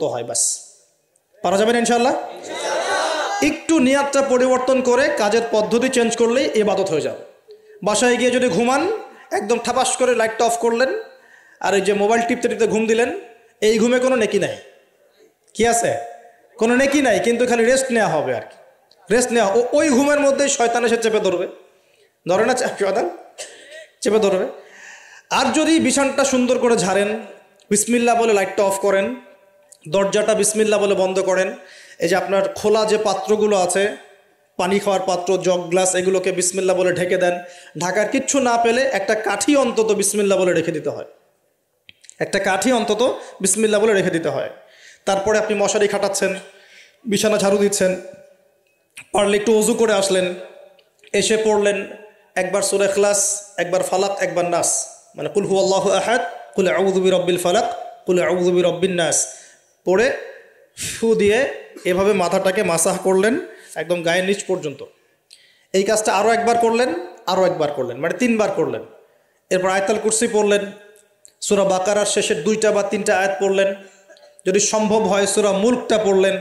তো হয় বাস পারা যাবে না ইনশাআল্লাহ। একটু নিয়াতটা পরিবর্তন করে কাজের পদ্ধতি চেঞ্জ করলেই ইবাদত হয়ে যাবে। বাসায় গিয়ে যদি ঘুমান, একদম ঠাপাস করে লাইটটা অফ করলেন আর এই যে মোবাইল টিপতে টিপতে ঘুম দিলেন, এই ঘুমে কোনো নেকি নাই। কি আছে? কোনো নেকি নাই, কিন্তু খালি রেস্ট নেওয়া হবে আর কি। রেস্ট নেওয়া, ওই ঘুমের মধ্যেই শয়তান এসে চেপে ধরবে, ধরে না শয়তান চেপে ধরবে। আর যদি বিছানটা সুন্দর করে ঝাড়েন, বিসমিল্লাহ বলে লাইটটা অফ করেন, দরজাটা বিসমিল্লাহ বলে বন্ধ করেন, এই যে আপনার খোলা যে পাত্রগুলো আছে, পানি খাওয়ার পাত্র, জগ, গ্লাস, এগুলোকে বিসমিল্লাহ বলে ঢেকে দেন। ঢাকার কিচ্ছু না পেলে একটা কাঠি অন্তত বিসমিল্লাহ বলে রেখে দিতে হয়, একটা কাঠি অন্তত বিসমিল্লাহ বলে রেখে দিতে হয়। তারপরে আপনি মশারি খাটাচ্ছেন, বিছানা ঝাড়ু দিচ্ছেন, পারলে একটু ওযু করে আসলেন, এসে পড়লেন একবার সূরা ইখলাস, একবার ফালাক, একবার নাস, মানে কুল হুয়াল্লাহু আহাদ, কুল আউযু বিরাব্বিল ফালাক, কুল আউযু বিরাব্বিন নাস পড়ে ফু দিয়ে এভাবে মাথাটাকে মাসাহ করলেন একদম গায়ের নিচ পর্যন্ত। এই কাজটা আরও একবার করলেন, আরও একবার করলেন, মানে 3 বার করলেন। এরপর আয়াতুল কুরসি পড়লেন, সূরা বাকারার শেষের 2টা বা 3টা আয়াত পড়লেন, যদি সম্ভব হয় সূরা মুলকটা পড়লেন।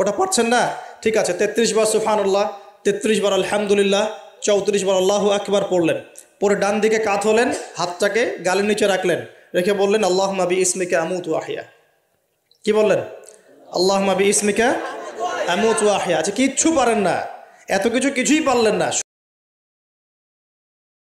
ওটা পারছেন না, ঠিক আছে, 33 বার সুবহানাল্লাহ, 33 বার আলহামদুলিল্লাহ, 34 বার আল্লাহু আকবার পড়লেন। পরে ডান দিকে কাত হলেন, হাতটাকে গালের নিচে রাখলেন, রেখে বললেন আল্লাহুম্মা বিইসমিকা আমুতু ওয়া আহইয়া। কি বললেন? আল্লাহুম্মা বিইসমিকা আমুতু ওয়া আহইয়া। আচ্ছা, কিচ্ছু পারেন না, এত কিছুই পারলেন না।